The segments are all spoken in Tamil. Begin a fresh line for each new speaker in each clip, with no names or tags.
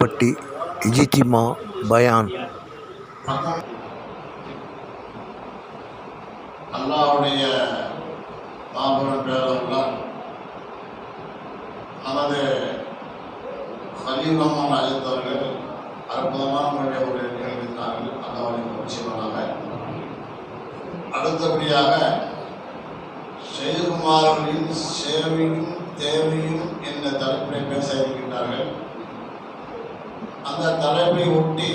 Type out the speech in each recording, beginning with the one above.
கோவில்பட்டி இஜித்திமா பயான்.
அல்லாஹ்வுடைய மாபெரும் பேரருளால் நமது ஹலீலுல்லாஹ் அழைத்தவர்கள் அற்புதமான முறையில் ஒரு நிகழ்வித்தார்கள். அல்லாஹ்வுடைய நிச்சயமாக அடுத்தபடியாக ஷெய்குமார்களின் சேவையும் தேவையும் என்ற தலைப்பை பேச இருக்கின்றார்கள். அந்த தலைப்பை ஒட்டி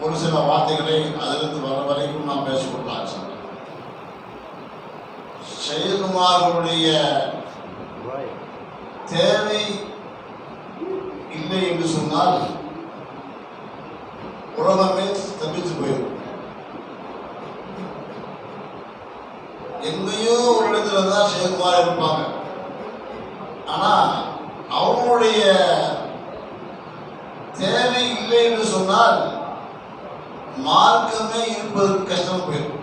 ஒரு சில வார்த்தைகளை அதிலிருந்து வர வரைக்கும் நாம் பேசிக்கொள்ளலாம். ஷெய்குமார்களுடைய தேவை இல்லை என்று சொன்னால் உலகமே தப்பித்து போயிடும். எங்கேயோ ஒரு இடத்துல தான் ஷெய்குமார் இருப்பாங்க. ஆனால் அவங்களுடைய தேவை இல்லை என்று சொன்னால் மார்க்கமே இருப்பதற்கு கஷ்டம் போயிடும்.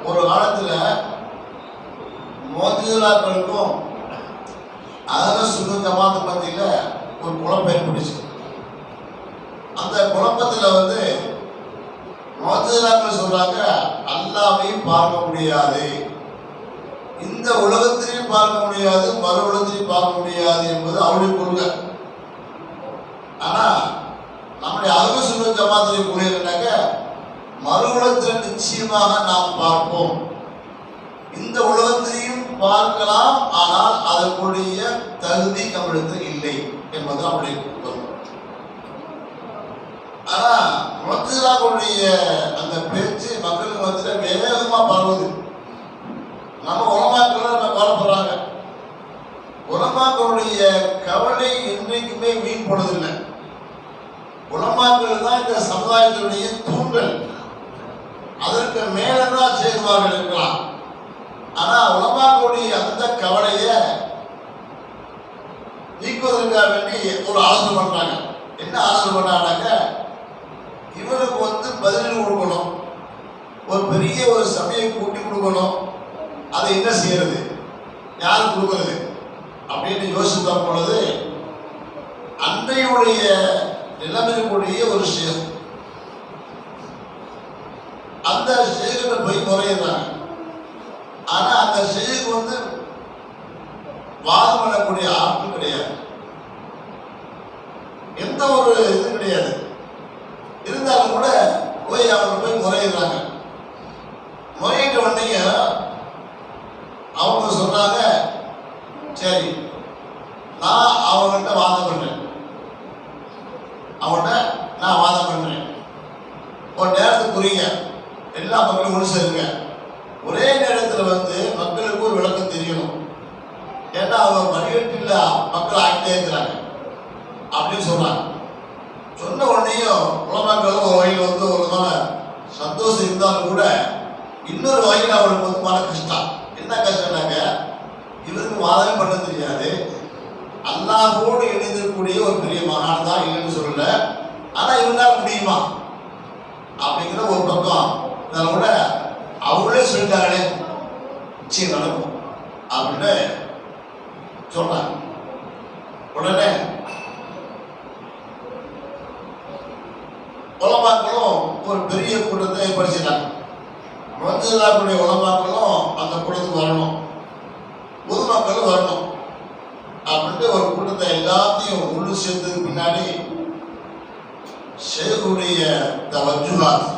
ஒரு காலத்தில் மோதிலாக்களுக்கும் அதில் சுன்ன ஜமாத்து மத்தியில் ஒரு குழப்பம் ஏற்பட்டுச்சு. அந்த குழப்பத்தில் மோதிலாக்கள் சொல்றாங்க, அல்லாஹ்வையும் பார்க்க முடியாது, இந்த உலகத்திலையும் பார்க்க முடியாது, மறு உலகத்திலையும் பார்க்க முடியாது என்பது அவருடைய கொள்கை. ஆனா நம்முடைய அஹ்லு சுன்னத் ஜமாத்துடைய கொள்கை என்னன்னாக்க, மறு உலகத்தில் நிச்சயமாக நாம் பார்ப்போம், இந்த உலகத்திலையும் பார்க்கலாம், ஆனால் அதற்குரிய தகுதி நம்மிடத்தில் இல்லை என்பது அவருடைய கொள்கை. ஆனா முஅத்தஸிலாவுடைய அந்த பேச்சு மக்களுக்கு மத்தியில் வேகமா பரவுது. நம்ம உலமாக்கள் நம்ம கவலைப்படுறாங்க. உலமாக்களுடைய கவலை என்றைக்குமே வீண் போனதில்லை. உலமாக்கள் தான் இந்த சமுதாயத்தினுடைய தூண்கள். அதற்கு மேலதான் செய்வார்கள் இருக்கலாம். ஆனா உலமாக்களுடைய அந்த கவலையை நீக்குவதற்காக வேண்டி ஒரு ஆலோசனை பண்றாங்க. என்ன ஆலோசனை பண்றாங்க? இவருக்கு பதில் கொடுக்கணும், ஒரு பெரிய ஒரு சபையை கூட்டி கொடுக்கணும். அதை என்ன செய்யறது, யார் கொடுக்கறது அப்படின்னு யோசித்து பொழுது அன்றையுடைய நிலைமைக்குரிய ஒரு ஷேக், அந்த ஷேக்கிட்ட போய் முறையிடுறாங்க. ஆனா அந்த ஷேக் வாதம் பண்ணக்கூடிய ஆட்கள் கிடையாது, எந்த ஒரு இது கிடையாது. இருந்தாலும் கூட போய் அவங்க போய் முறையிடுறாங்க. முறையிட்ட உடனே அவங்க சொல்றாங்க, சரி நான் அவங்ககிட்ட வாதம் பண்றேன், ஒரு நேரத்துக்குரிய எல்லா மக்களும் ஒன்று சேருங்க. ஒரே நேரத்தில் மக்களுக்கு ஒரு விளக்கம் தெரியணும். ஏன்னா அவங்க வழிகட்டில் மக்கள் ஆகிட்டே இருக்கிறாங்க அப்படின்னு சொல்றாங்க. சொன்ன உடனேயும் உலமாக்கள் ஒரு வகையில் ஒரு விதமான சந்தோஷம் இருந்தாலும் கூட இன்னொரு வகையில் அவருக்கு மன கஷ்டம். என்ன கஷ்டம்னாக்க, இவருக்கு வாதமே பண்ண தெரியாது, அல்லாஹ்வோடு இணைந்திருக்கக்கூடிய ஒரு பெரிய மகான் தான், இல்லைன்னு சொல்லல, ஆனா இவங்களால முடியுமா அப்படிங்கிற ஒரு பக்கம். இதனால கூட அவங்களே சொல்லிட்டாங்களே நிச்சயம் நடக்கும் அப்படின்னு சொல்றாங்க. உடனே உலமாக்களும் ஒரு பெரிய கூட்டத்தை ஏற்படுத்திட்டாங்க. முஅத்தஸிலாவுடைய உலமாக்களும் அந்த கூட்டத்துக்கு வரணும், பொதுமக்களும் வரணும் அப்படின்ட்டு ஒரு கூட்டத்தை எல்லாத்தையும் உள்ள சேர்த்ததுக்கு பின்னாடி ஷேகுடைய தவஜுஹாத்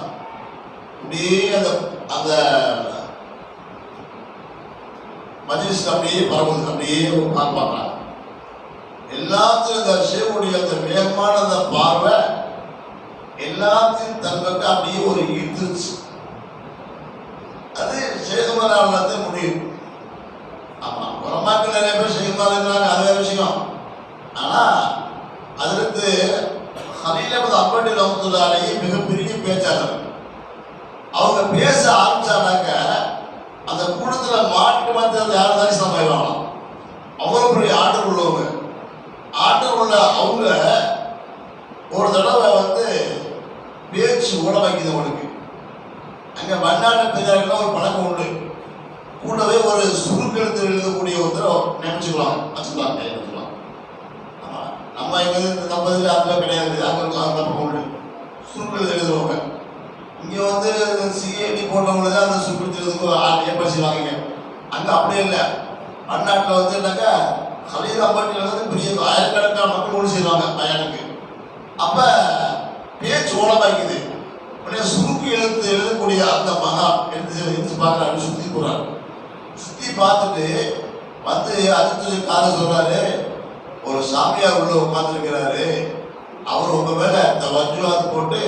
அப்படியே அந்த மஜ்லிஸ் அப்படியே பரவுது. அப்படியே பார்ப்பாங்க எல்லாத்தையும். அந்த ஷேகுடைய அந்த வேகமான அந்த பார்வை எல்லாத்தையும் தங்களுக்கு அப்படியே ஒரு ஈர்த்துச்சு. அது ஷேகுமாரால முடியும். ஆமா, உலமாக்கள் நிறைய பேர் ஷேகுமார் இருக்கிறாங்க, அது வேற விஷயம். ஆனா அதற்கு ஹலீல் அஹ்மத் ரஹ்மத்துல்லாஹி மிகப்பெரிய பேச்சாளர். அவங்க பேச ஆரம்பிச்சாங்க, அந்த கூட்டத்தில் மாட்டு மத்தியில் யாரும் தான் சமாளிவாங்க. அவ்வளோ பெரிய ஆற்றல் உள்ளவங்க. ஆற்றல் உள்ள அவங்க ஒரு தடவை பேச்சு ஓட வைக்குது அவனுக்கு. அங்கே வண்ணாட்ட பெரியார்கள் ஒரு பழக்கம் உண்டு. கூடவே ஒரு சுருக்கெழுத்து எழுதக்கூடிய ஒருத்தர் நினைச்சுக்கலாம், வச்சுக்கலாம். நம்ம இங்கே இந்த தம்பதியில் அதில் கிடையாது, அங்கே உண்டு சுருக்கில் எழுதுவாங்க. இங்கே வந்து சிஐடி போட்டவங்களுக்கு தான் அந்த சுருக்கிறதுக்கு ஏற்பாடு வாங்கிங்க. அங்கே அப்படியே இல்லை. அந்நாட்டில் வந்து என்னக்கா கலீல் அம்பாட்டியில் வந்து பெரிய ஆயிரக்கணக்கான மக்கள் ஒன்று செய்வாங்க பையனுக்கு. அப்போ பேச்சு ஓலமாக்குது. உடனே சுருக்கி எழுதக்கூடிய அந்த மகா எடுத்து பார்க்குறாரு, சுற்றி போகிறாரு. சுற்றி பார்த்துட்டு வந்து அடுத்து காரணம் சொல்கிறாரு, ஒரு சாமியார் உள்ள உட்காந்துருக்கிறாரு, அவர் உங்க மேல இந்த வஜ்வாத் போட்டு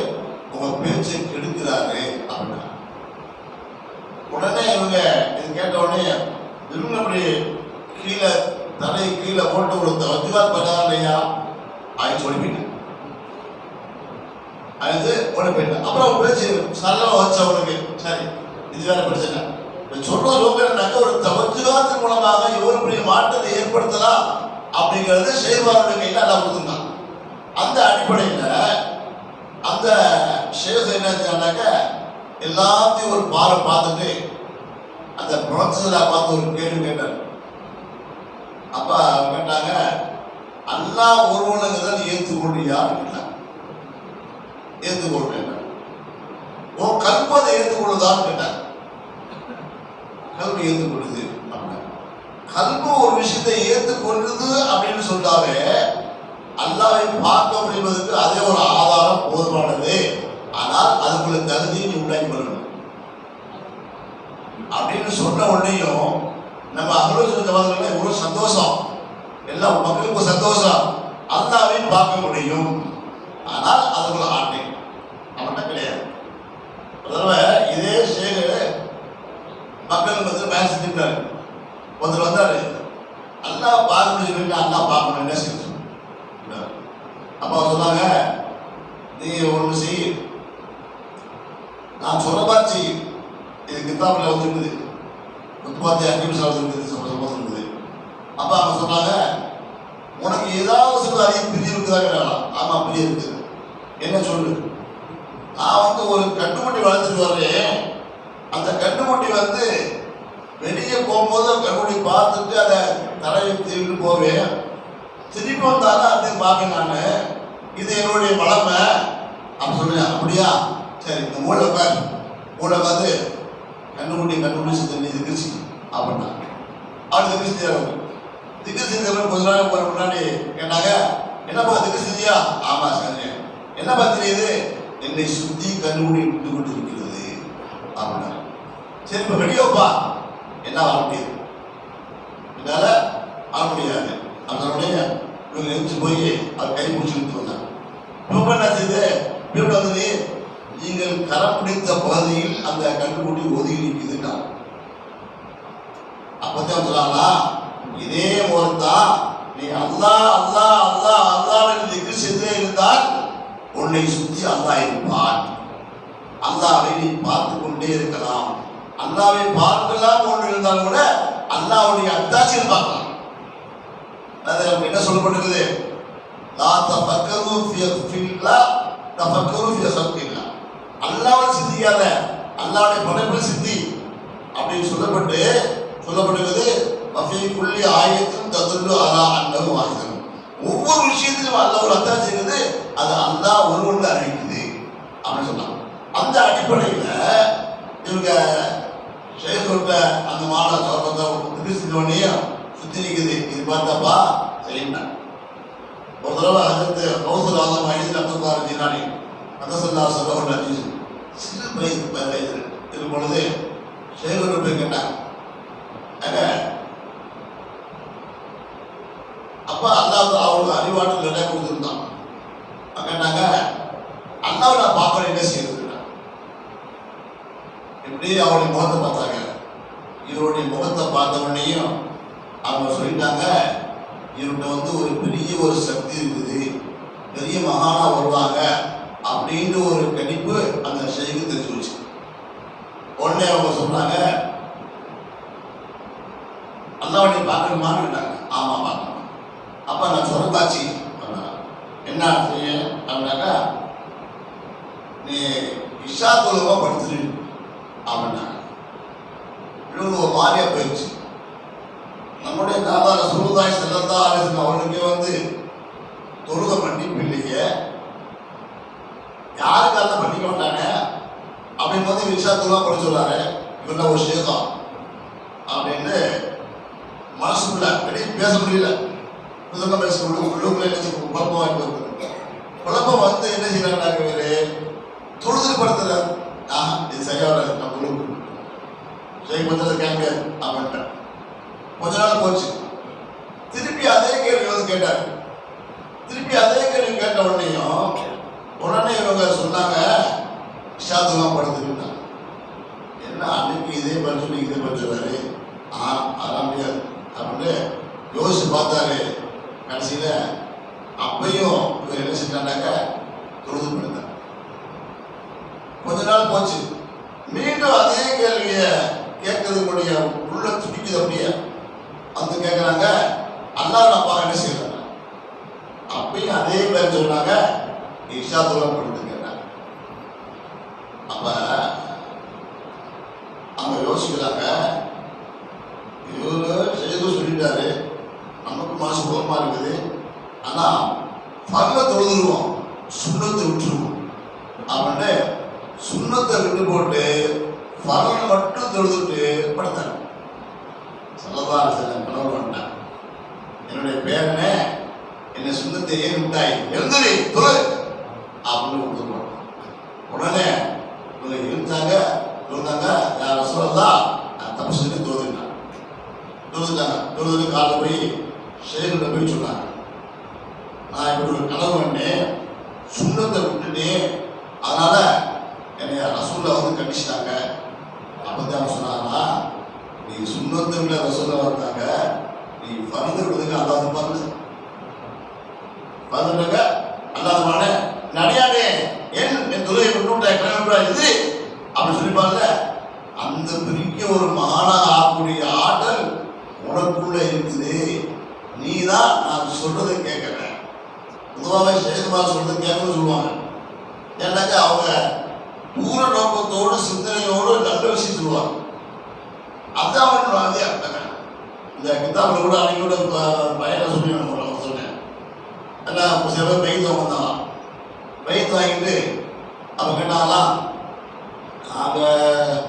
உங்க பேச்சை கெடுக்கிறாரு அப்படின்னா. உடனே இவங்க இது கேட்ட உடனே இவங்க அப்படி கீழே தலை கீழே போட்டு கொடுத்த வஜ்வாத் பண்ணாதான் இல்லையா ஆயிடுச்சு, ஓடி போயிட்டேன். அது ஓடி போயிட்டேன். அப்புறம் பேச்சு சரளமாக வச்சவனுக்கு சரி இது வேற பிரச்சனை. சொல்ற லோகனாக்க ஒரு வஜ்வாத்தின் மூலமாக எவ்வளவு பெரிய மாற்றத்தை ஏற்படுத்தலாம் அப்படிங்கிறது ஷேர்வாருடைய கையில் அல்லா கொடுத்துருந்தான். அந்த அடிப்படையில் அந்த ஷேர் என்ன செஞ்சாங்க, எல்லாத்தையும் ஒரு பாறை பார்த்துட்டு அந்த ப்ரொஃபஸரை பார்த்து ஒரு கேள்வி கேட்டார். அப்போ கேட்டாங்க, அல்லாஹ் ஒருவனுக்கு தான் ஏற்றுக்கொள்றியா அப்படின்னா. ஏற்றுக்கொள்றேன். உன் கல்வி அதை ஏற்றுக்கொள்ளுதான்னு கேட்டாங்க. கல்வி ஏற்றுக்கொள்ளுது அப்படின்னா. கல்வி ஒரு விஷயத்தை ஏற்றுக்கொள்ளுது அப்படின்னு சொன்னாவே அல்லாஹ்வை பார்க்க முடிவதற்கு அதே ஒரு ஆதாரம் போதுமானது. ஆனால் அதுக்குள்ள தகுதியை நீ உண்டாக்கி கொள்ளணும் அப்படின்னு சொன்ன உடனேயும் நம்ம அகலோசனை ஜமாத்துல இவ்வளவு சந்தோஷம், எல்லா மக்களுக்கும் சந்தோஷம். அல்லாஹ்வை பார்க்க முடியும், ஆனால் அதுக்குள்ள ஆட்டை அவன்கிட்ட கிடையாது. இதே சேகர் மக்கள் வந்து மேல செஞ்சுட்டாரு. ஒருத்தர் வந்தாரு, அல்லாஹ் பார்க்கணும் சொல்லிட்டு அல்லாஹ் பார்க்கணும் என்ன செய்ய. அப்போ சொன்னாங்க, நீ ஒன்று செய், நான் சொல்ல பார்த்து இது கிதாபில் வந்துருக்குது, முத்துப்பாத்தி அகிம்சாவில் இருக்குது. அப்போ அவங்க சொன்னாங்க, உனக்கு ஏதாவது சொல்ல அதிக பிரியம் இருக்குதா? ஆமாம் பிரியம் இருக்குது. என்ன சொல்லு? நான் வந்து ஒரு கட்டுமட்டி வளர்த்துட்டு வர்றேன். அந்த கட்டுமட்டி வந்து வெளியே போகும்போது கட்டுமட்டி பார்த்துட்டு அதை தலையை திருவிட்டு போவேன். திருப்பி வந்தாலும் அதை பார்ப்பேன் நான். இது என்னுடைய வளமை அப்படி சொல்லுவேன். அப்படியா? சரி, இந்த மூளை உட்காரு, மூளை பார்த்து கண்டுபிடிச்சு தண்ணி திகிச்சு அப்படின்னா அவர் திகிச்சு செய்யறாரு. திகிச்சு செஞ்ச கொஞ்ச நாள் போற முன்னாடி கேட்டாங்க, என்னப்பா திகிச்சு செஞ்சியா? ஆமா சரி. என்னப்பா தெரியுது? என்னை சுத்தி கண்டுபிடி விட்டு கொண்டு இருக்கிறது அப்படின்னா. சரி, இப்ப வெளியோப்பா என்ன வர முடியாது, என்னால வர முடியாது அப்படின்னோடனே இவங்க எழுந்து போய் அவர் கை பிடிச்சிட்டு வந்தாங்க. இவங்க என்ன செய்யுது? இவங்க வந்து நீங்கள் கரம் பிடித்த பகுதியில் அந்த கண்டுபிடி ஒதுங்கி நிற்குதுன்னா அப்பதான் சொல்லலாம்னா, இதே ஒருத்தான் நீ அல்லாஹ் அல்லாஹ் அல்லாஹ் அல்லாஹ் திக்ர் செய்தே இருந்தால் உன்னை சுற்றி அல்லாஹ் இருப்பான். அல்லாஹ்வை நீ பார்த்து கொண்டே இருக்கலாம். அல்லாஹ்வை பார்க்கலாம் ஒன்று இருந்தாலும் கூட அல்லாஹ்வுடைய அத்தாட்சியில் பார்க்கலாம். அது என்ன சொல்லப்பட்டிருக்குது? லா தஃபக்கரு ஃபில்லா தஃபக்கரு ஃபி ஹல்கில்லா. அல்லாஹ்வை சிந்திக்காத, அல்லாஹ்வுடைய படைப்பில் சிந்தி அப்படின்னு சொல்லப்பட்டிருக்குது. வஃபீ குல்லி ஆயத்தின் ததுல்லு அலா அன்னஹு வாஹிதுன். ஒவ்வொரு விஷயத்திலும் அல்லாஹ் ஒரு அத்தாட்சி இருக்குது, அது அல்லாஹ் ஒருவன் அறிவிக்குது அப்படின்னு சொன்னாங்க. அந்த அடிப்படையில் இவங்க ஷேகோட்ட அந்த மாலை சொல்றத திருச்சினோனையும் சுத்தி நிற்குது. இது பார்த்தாப்பா சரிங்களா. ஒரு தடவை அதற்கு கௌசல் ஆதம் ஐந்து அப்துல்லார் ஜிலானி அதசல்லா சொல்ல சிறு வயது இருக்கும் பொழுது ஷேகோட போய் கேட்டாங்க. அப்பா அல்லாஹ் அவங்களுக்கு அறிவாற்றல் நிறைய கொடுத்துருந்தான். கேட்டாங்க, அல்லாஹ் நான் பார்க்கணும் என்ன செய்யறது? இப்படி அவருடைய முகத்தை பார்த்தாங்க. இவருடைய முகத்தை பார்த்த உடனேயும் அவங்க சொல்லிட்டாங்க, இவர்கிட்ட வந்து ஒரு பெரிய ஒரு சக்தி இருக்குது, பெரிய மகானா வருவாங்க அப்படின்ற ஒரு கணிப்பு அந்த ஷேக்கு தெரிஞ்சு வச்சு. உடனே அவங்க சொன்னாங்க, அல்லாஹ்வை பார்க்கணுமான்னு கேட்டாங்க. ஆமா பார்க்கணும். அப்ப நான் சொல்ல காட்சி என்ன செய்ய அப்படின்னாக்கா, நீ இஷா தொழுவா படுத்துரு அப்படின்னாங்க. இவங்க ஒரு மாதிரியா போயிடுச்சு. நம்முடைய தாதா ரசூலுல்லாஹி ஸல்லல்லாஹு அலைஹி வஸல்லம் அவர்களுக்கே வந்து மன்னிப்பு இல்லையே, யாருக்கு அந்த மன்னிக்க மாட்டாங்க அப்படின்னு வந்து விஷயத்துலாம் கூட சொல்றாரு. இவன் ஒரு ஷேகா அப்படின்னு மனசுக்குள்ள வெளியே பேச முடியல. புதுக்கம் பேச உள்ளுக்குள்ள என்ன குழப்பம் வாங்கி குழப்பம் வந்து என்ன செய்யறாங்க, இவரு தொழுதுபடுத்துற இது சரியா வராது, நம்ம உள்ளுக்கு சரி பண்றது கேட்க அப்படின்ட்டு கொஞ்ச நாள் போச்சு. திருப்பி அதே கேள்வி வந்து கேட்டாரு. திருப்பி அதே கேள்வி கேட்ட உடனே இவங்க சொன்னாங்க இஷாத்துலாம் படுத்துக்கிட்டாங்க. என்ன அன்னைக்கு இதே பதில் சொல்லி இதே பதில் சொல்றாரு, அதெல்லாம் முடியாது அப்படின்னு யோசிச்சு பார்த்தாரு. கடைசியில அப்பையும் இவர் என்ன செஞ்சாண்டாக்க தொழுதுபடுத்தார். கொஞ்ச நாள் போச்சு. மீண்டும் அதே கேள்வியை கேட்கறதுக்குடைய உள்ள துடிக்குது. அப்படியே வந்து கேட்குறாங்க, அல்லாஹ் அப்பா என்ன செய்யறாங்க? அப்பயும் அதே பேர் சொன்னாங்க, இஷாத்துலாம் படுத்து கேட்டாங்க. அப்ப அவங்க யோசிக்கிறாங்க, இவரு செய்து சொல்லிட்டாரு, நமக்கு மனசு கோபமா இருக்குது, ஆனா பல்ல தொழுதுருவோம், சுண்ணத்தை விட்டுருவோம் அப்படின்னு சுண்ணத்தை விட்டு போட்டு பலனை மட்டும் தொழுதுட்டு படுத்தாங்க. சொல்லதான் சில கனவு பண்ணான், என்னுடைய பேரனே என்னை சுண்ணத்தை ஏன் விட்டாய், எழுந்துரி தொழு அப்படின்னு விட்டுருவோம். உடனே இவங்க இருந்தாங்க யார சொல்லலாம், தப்பு சொல்லி தொழுதுட்டாங்க. தொழுதுட்டு காலைல போய் ஷேகிட்ட போய் சொன்னாங்க, நான் இப்படி ஒரு கனவு பண்ணேன், சுண்ணத்தை விட்டுட்டேன், அதனால என்னை ரசூல்ல வந்து கண்டிச்சிட்டாங்க. அப்பதான் அவன் சொன்னாங்களா, நீ சுண்ணத்தை விட ரசூல்ல வந்தாங்க, நீ பறந்து விடுறதுக்கு அல்லாத பறந்துட்டாங்க அல்லாதமான நடிகானே என் துறையை விட்டு விட்டா கிளம்பி இது அப்படின்னு சொல்லிப்பாங்கல்ல. அந்த பெரிய ஒரு மகானாக ஆகக்கூடிய ஆற்றல் உனக்குள்ள இருக்குது. நீ தான் நான் சொல்றதை கேட்கிறேன். பொதுவாகவே சேகமாக சொல்றதை கேட்கணும்னு சொல்லுவாங்க. ஏன்னாக்கா அவங்க பூர நோக்கத்தோடு சிந்தனையோடு நல்ல விஷயம் சொல்லுவாங்க. அதான் அவன் வாதியா இருக்காங்க. இந்த கித்தாபில் கூட அன்னைக்கு கூட பையனை சொல்லி நான் சொன்னேன். எல்லாம் சில பேர் பைத்து வாங்கினாங்களாம். பைத்து வாங்கிட்டு அவங்க கேட்டாங்களாம், நாங்கள்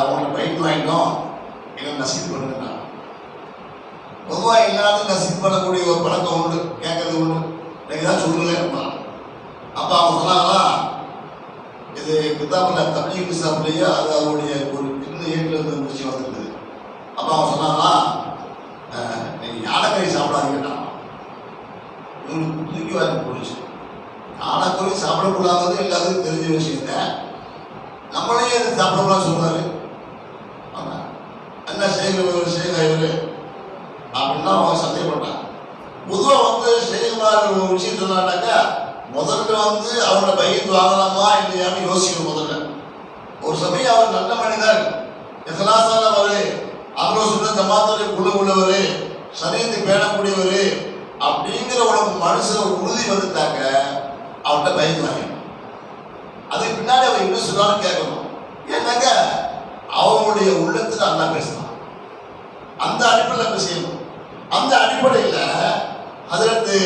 உங்களுக்கு பைத்து வாங்கிட்டோம், எங்களுக்கு நசீது பண்ணுங்க. பொதுவாக எல்லாத்தையும் நசீது பண்ணக்கூடிய ஒரு பழக்கம் உண்டு, கேட்கறது உண்டு. எனக்கு தான் சொல்லுங்களே இருப்பாங்க. அப்போ அவங்க சொன்னாங்களா, இது கித்தாபில் தப்லீக் கித்தாப்லேயே அது அவருடைய ஒரு சின்ன ஏட்டில் இருந்த விஷயம் வந்துருக்குது. அப்போ அவங்க சொன்னாங்களா, நீங்கள் யானைக்கறி சாப்பிடாதீங்கட்டா. இவங்களுக்கு தூக்கி வாங்கி போயிடுச்சு. யானைக்கறி சாப்பிடக்கூடாது எல்லாத்துக்கும் தெரிஞ்ச விஷயம். நம்மளையும் அது சாப்பிடக்கூடாது சொல்றாரு. என்ன செய்கிற இவரு அப்படின்னா அவங்க சந்தேகப்பட்டாங்க. பொதுவாக வந்து செய்கிறார் ஒரு விஷயம் சொன்னாட்டாக்கா முதல்ல வந்து அவரோட பையன் வாங்கலாமா இல்லையான்னு யோசிக்கணும். முதல்ல ஒரு சமயம் அவர் நல்ல மனிதர், எசலாசானவர், அவரோ சொன்ன ஜமாத்துடைய குழு உள்ளவர், சரியத்தை பேணக்கூடியவர் அப்படிங்கிற உனக்கு மனுஷன் உறுதி வந்துட்டாக்க அவர்கிட்ட பயந்து வாங்கணும். அதுக்கு பின்னாடி அவர் என்ன சொன்னாலும் கேட்கணும். ஏன்னாக்க அவங்களுடைய உள்ளத்துல அல்லா பேசலாம். அந்த அடிப்படையில் பேசணும். அந்த அடிப்படையில் அதற்கு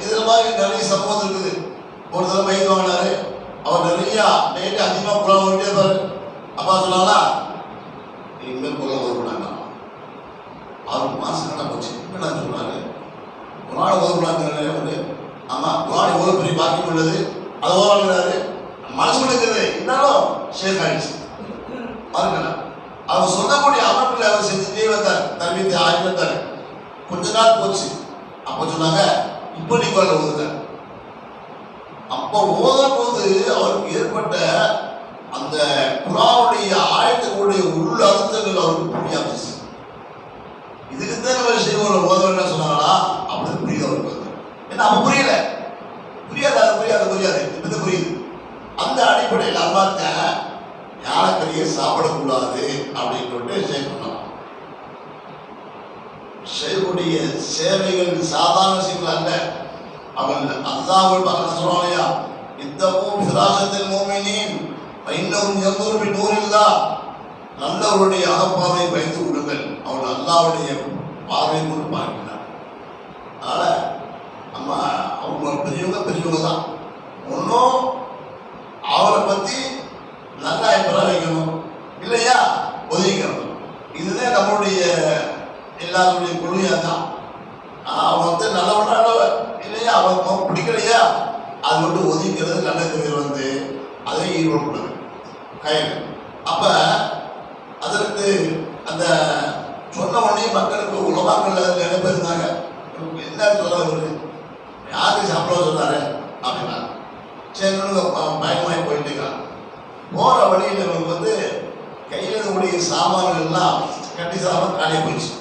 இதில் மாதிரி நிறைய சம்பவம் இருக்குது. ஒரு தடவை பயந்து வாங்கினாரு, அவர் நிறைய டெய்லி அதிகமாக குழந்தை ஓடிட்டே இருப்பாரு. அப்பா சொன்னாங்களா, இனிமேல் குழந்தை ஓடக்கூடாங்க. 6 மாதம் என்ன போச்சு. இப்போ நான் சொன்னாரு, ஒரு நாள் ஓதக்கூடாது. ஆமாம், ஒரு நாள் எவ்வளோ பெரிய பாக்கியம் உள்ளது, அதை ஓடுறாரு. மனசு இருக்கிறது இருந்தாலும் ஷேக் ஆயிடுச்சு. பாருங்க, அவர் சொல்லக்கூடிய அமைப்பில் அவர் செஞ்சுட்டே வந்தார், தர்மீத்தை ஆகி வந்தார். கொஞ்ச நாள் போச்சு. அப்போ சொன்னாங்க, இப்போ நீ குரல் ஓதுங்க. அப்போ ஓதும் போது அவருக்கு ஏற்பட்ட அந்த குரானுடைய ஆயத்தினுடைய உள்ள அர்த்தங்கள் அவருக்கு புரிய ஆரம்பிச்சு. இதுக்கு தான் நம்ம செய்வோம் ஓத என்ன சொன்னாங்களா அப்படின்னு புரியுது அவருக்கு. ஏன்னா அப்போ புரியல, புரியாது, அது புரியாது, இப்பதான் புரியுது. அந்த அடிப்படையில் அல்லாஹ் யானைக்கறியை சாப்பிடக்கூடாது அப்படின்னு சொல்லிட்டு செய்யணும். செய்யக்கூடிய சேவைகள் சாதாரண விஷயங்கள் அல்ல. அவன் அல்லாஹ்வுடைய பக்கத்துல சொல்றாங்க, இத்தவும் ஃபிராஷத்தில் மூமினீன் இன்னும் யன்துரு நூரில்லாஹ், நல்லவருடைய அகப்பார்வை வைத்து விடுங்கள், அவன் அல்லாஹ்வுடைய பார்வை கொண்டு பார்க்கிறார். அதனால பெரியவங்க தான். ஒன்றும் அவரை பற்றி நல்லா அபிப்பிராயம் வைக்கணும், இல்லையா ஒதுக்கணும். இதுதான் நம்மளுடைய எல்லாருடைய கொள்கையாக தான். அவன் வந்து நல்லவனால இல்லையா, அவன் பிடிக்கலையா அது மட்டும் ஒதுக்கிறது நல்லது அதை ஈடுபடுறது கையில். அப்போ அதற்கு அந்த சொன்ன உடனே மக்களுக்கு உலகங்கள் நிறைய பேர் இருந்தாங்க. என்ன சொல்ல வருது, யாருக்கு சாப்பிட சொன்னாரு அப்படின்னா சரி பயமாகி போயிட்டு இருக்காங்க. போகிற வழியில் இவங்களுக்கு வந்து கையில் இருக்கக்கூடிய சாமான்கள் எல்லாம் கட்டி சாமான் காலியாக போயிடுச்சு.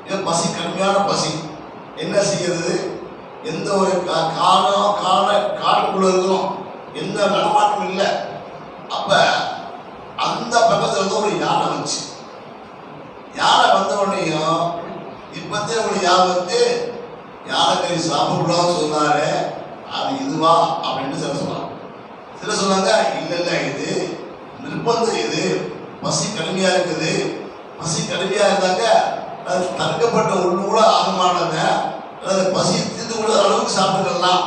இது பசி, கடுமையான பசி. என்ன செய்யறது, எந்த ஒரு காட்டுக்குள்ள இருக்கணும், எந்த நடமாட்டமும் இல்லை. அப்ப அந்த பக்கத்துல இருந்து ஒரு யானை வந்துச்சு. யானை வந்த உடனேயும் இப்பத்தே ஒரு யானை யானைக்கறி சாப்பிடலாம் சொன்னாரு. அது இதுவா அப்படின்னு சில சொன்னாங்க. சில சொன்னாங்க இல்ல இது நிர்பந்தம், இது பசி கடுமையா இருக்குது. பசி கடுமையா இருந்தாங்க தடுக்கப்பட்ட ஒன்று கூட ஆகமானங்க, பசி தீர்த்து கூட அளவுக்கு சாப்பிட்டுக்கலாம்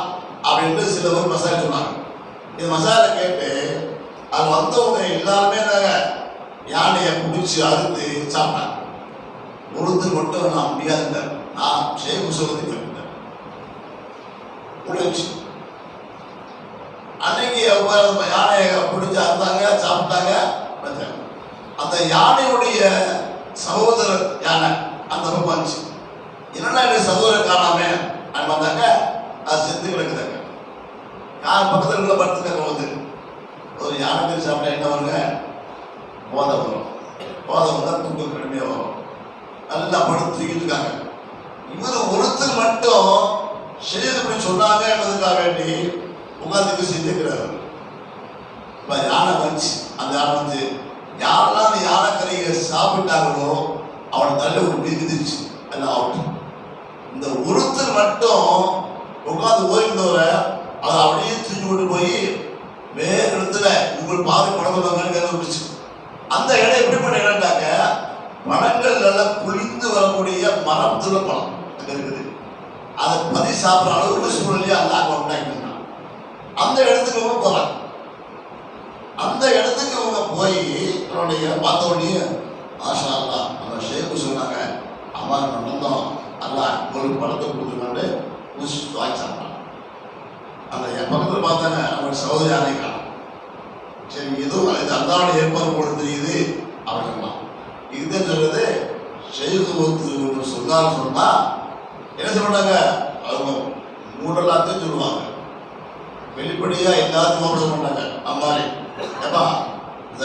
அப்படின்ட்டு சில பேர் மசாலா சொன்னாங்க. இது மசாலா கேட்டு அது வந்தவங்க எல்லாருமே யானையை பிடிச்சி அறுத்து சாப்பிட்டாங்க. ஒருத்தர் மட்டும் நான் முடியாதுங்க, நான் ஷேக் சொல்றது கேட்டேன் முடிச்சு. அன்னைக்கு யானையை பிடிச்சி அறுத்தாங்க, சாப்பிட்டாங்க. அந்த யானையுடைய சகோதரர் யானை அந்த பக்கம் வந்துச்சு. என்னன்னா என்னுடைய சகோதரர் காணாம அப்படின்னு வந்தாங்க. அது செத்து கிடக்குதாங்க. யார் பக்கத்தில் படுத்துக்காங்க. வந்து ஒரு யானை பேர் சாப்பிட்டா என்ன வருங்க, போதை வரும். போதை வந்தால் தூக்கம் கடுமையாக வரும். நல்லா படுத்து தூக்கிட்டு இருக்காங்க. இவர் ஒருத்தர் மட்டும் சரீரப்படி சொன்னாங்க என்பதுக்காக வேண்டி உட்காந்துக்கு செஞ்சுக்கிறாரு. இப்போ யானை வந்துச்சு. அந்த யானை வந்து யாரெல்லாம் அந்த யானைக்கறியை சாப்பிட்டாங்களோ அவனை தள்ளி ஒரு மிதிச்சு எல்லாம் அவுட். இந்த ஒருத்தர் மட்டும் உட்காந்து ஓய்ந்தவரை அதை அப்படியே தூக்கி கொண்டு போய் வேறு இடத்துல உங்கள் பாதை படமாச்சு. அந்த இடம் எப்படிப்பட்ட இடம்டாங்க, பழங்கள் நல்லா குளிந்து வரக்கூடிய மரத்துல பழம் அங்கே இருக்குது. அதை பதி சாப்பிட்ற அளவுக்கு சூழ்நிலையை அல்லாஹ் உண்டாக்கிட்டான். அந்த இடத்துக்கு இவங்க போகிறாங்க. அந்த இடத்துக்கு இவங்க போய் என்னுடைய பார்த்த உடனே ஆஷா அல்லா அந்த ஷேக்கு சொன்னாங்க, அம்மா நடந்தோம் அல்லா ஒரு பழத்தை கொடுத்துருக்காண்டு வாங்கி சாப்பிட்டாங்க. அந்த என் பக்கத்தில் பார்த்தாங்க அவங்க சகோதரி யானை காணும். சரி எதுவும் இது அல்லாவோட ஏற்பாடு போட தெரியுது அப்படின்னா இதுதான் சொல்றது. ஷேக்கு சொன்னான்னு சொன்னா என்ன சொல்றாங்க, அவங்க மூடலாத்தையும் சொல்லுவாங்க, வெளிப்படையா எல்லாத்தையும் ஓப்பட மாட்டாங்க. அம்மாரி ஏப்பா இந்த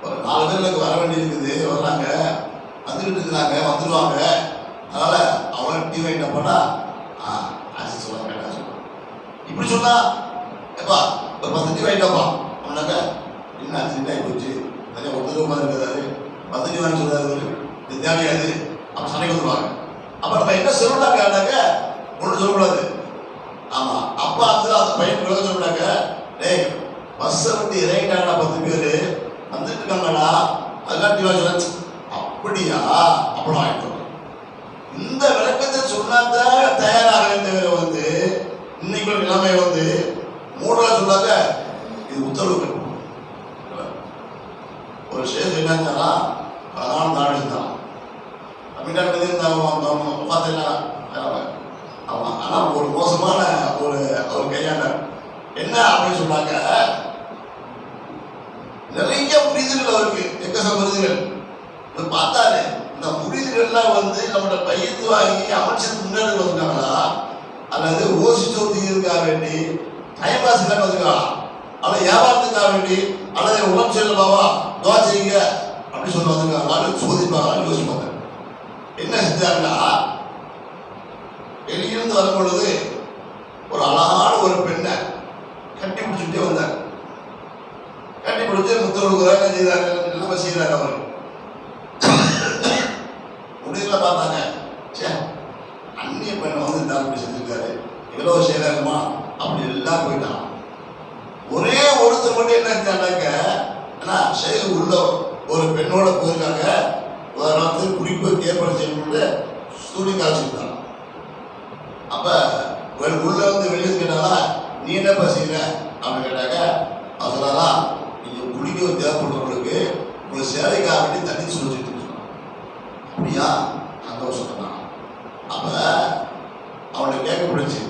ஒரு 4 பேருக்கு வர வேண்டி இருக்குது, வர்றாங்க, வந்துக்கிட்டு இருக்கிறாங்க, வந்துடுவாங்க, அதனால அவங்கள டீ வாங்கிட்ட போனா ஆச்சு சொல்லுவாங்க. கேட்டா சொல்லுவாங்க இப்படி சொன்னா ஏப்பா ஒரு 10 டீ வாங்கிட்டப்பா அப்படின்னாக்க என்ன ஆச்சு ஆகி போச்சு, நிறைய ஒருத்தர் மாதிரி இருக்கிறாரு, 10 டீ வாங்கி சொல்றாரு, இது தேவையாது அப்ப சண்டைக்கு வந்துடுவாங்க. அப்ப நம்ம என்ன சொல்லலாங்க, ஒன்று சொல்லக்கூடாது. ஆமா அப்பா அந்த பையன் விலக சொல்றாங்க, டேய் பஸ்ஸை விட்டு இறங்கிட்டாங்கடா 10 பேர் வந்துட்டு இருக்காங்கடா, அதெல்லாம் டிவா சொல்ல அப்படியா அப்புறம் ஆயிட்டோம். இந்த விளக்கத்தை சொன்னாதான் தயாராக தவிர வந்து இன்னைக்கு நிலைமை வந்து மூடல சொன்னாங்க இது உத்தரவு. ஒரு சேஷம் என்னன்னா அதான் தாழ்ந்தான் தமிழ்நாட்டில் பார்த்தீங்கன்னா ஆமாம். ஆனால் ஒரு மோசமான அவர் கையாண்டார். என்ன அப்படின்னு சொன்னாங்க, நிறைய முறிதுகள் அவருக்கு, எக்கசம் முறிதுகள் பார்த்தாரு. இந்த முறிதுகள்லாம் வந்து நம்மளோட பயிர்த்து வாங்கி அமைச்சர் முன்னாடி வந்துட்டாங்களா, அல்லது ஓசி சோதிக்கிறதுக்காக வேண்டி டைம் பாஸுக்காக வந்துருக்காங்களா, அல்லது வியாபாரத்துக்காக வேண்டி, அல்லது உடம்பு சரியில்லை பாவா துவா செய்யுங்க அப்படின்னு சொல்லி வந்துருக்காங்களா, சோதிப்பாங்களா யோசிப்பாங்க. என்ன செஞ்சாங்கன்னா வெளியிருந்து வரும் பொழுது ஒரு அழகான ஒரு பெண்ணை கட்டி பிடிச்சுட்டே வந்தார். கட்டி பிடிச்சு முத்தொழுகிறாங்க, செய்தாங்க, எல்லாமே செய்யறாங்க. அவர் முடியல பார்த்தாங்க, சே அந்நிய பெண்ணை வந்து இந்த அப்படி செஞ்சிருக்காரு, எவ்வளவு செய்யறாங்கம்மா அப்படி எல்லாம் போயிட்டான். ஒரே ஒருத்தர் மட்டும் என்ன செஞ்சாங்க, ஏன்னா செய்து உள்ள ஒரு பெண்ணோட போயிருக்காங்க, உதாரணத்துக்கு குறிப்பு ஏற்பாடு செய்யணும்னு ஸ்டூடியோ காய்ச்சிருந்தாங்க. அப்ப உள்ள வந்து வெளியே கேட்டாலா நீ என்னப்பா செய்யற அப்படின்னு கேட்டாக்க அவர் சொன்னாரா நீங்க குடிக்க தேவைப்படுறவங்களுக்கு உங்களை சேவைக்காக வேண்டி தண்ணி சொல்லிட்டு அப்படியா சந்தோஷம் சொன்னான். அப்ப அவனை கேட்க பிடிச்சு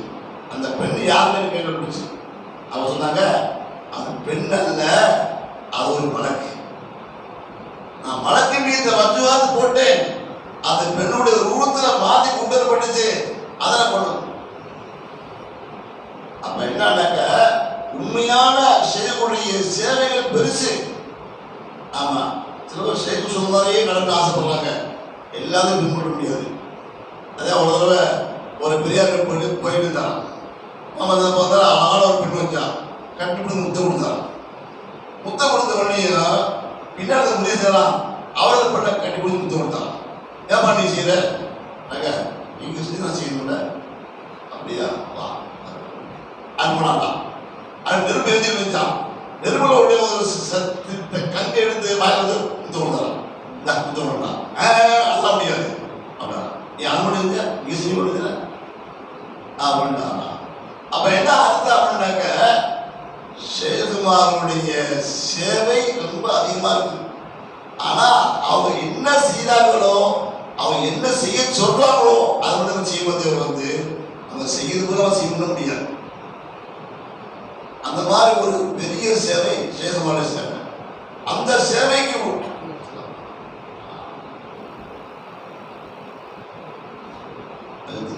அந்த பெண் யாருன்னு கேட்க பிடிச்சு அவன் சொன்னாங்க அந்த பெண் அல்ல, அது ஒரு மலக்கு. நான் மலக்கு மீது வஞ்சுவாது போட்டேன், அந்த பெண்ணுடைய ரூபத்துல மாத்தி கொண்டு வரப்பட்டுச்சு. அதனை பண்ணணும். அப்ப என்னன்னாக்க உண்மையான செய்யக்கூடிய சேவைகள் பெருசு. ஆமா, சில பேர் ஷேக் சொல்லுவாரையே நடக்க ஆசைப்படுறாங்க, எல்லாத்தையும் பின்பற்ற முடியாது. அதே ஒரு தடவை ஒரு பெரியார் போயிட்டு இருந்தான். அவன் அதை பார்த்தா அழகான ஒரு பெண் வச்சான், கட்டிப்பிடி முத்தம் கொடுத்தான். முத்தம் கொடுத்த உடனே பின்னாடி முடிய செய்யலாம், அவரது பெண்ணை கட்டிப்பிடி முத்தம் கொடுத்தான். ஏப்பா நீ செய்யற நீங்க செஞ்சு நான் செய்யணும்ல, அப்படியா வா அனுப்பினான். அது நெருப்பு எழுதி வச்சான். நெருப்புல உடைய ஒரு கங்கை எடுத்து வாயில வந்து முத்தம் கொடுத்தான். முத்தம் கொடுத்தான். அதெல்லாம் முடியாது அப்படின்னா நீ அனுமதி நீ செய்ய முடியல அப்படின்னா. அப்ப என்ன அர்த்தம் அப்படின்னாக்க ஷேகுமாரனுடைய சேவை ரொம்ப அதிகமா இருக்கு. ஆனா அவங்க என்ன செய்தார்களோ, அவங்க என்ன செய்ய சொல்றாங்களோ அது மட்டும் செய்வது வந்து அவங்க செய்யறது கூட செய்ய முடியாது. அந்த மாதிரி ஒரு பெரிய சேவை ஷேகுமார சேவை. அந்த சேவைக்கு அதுக்கு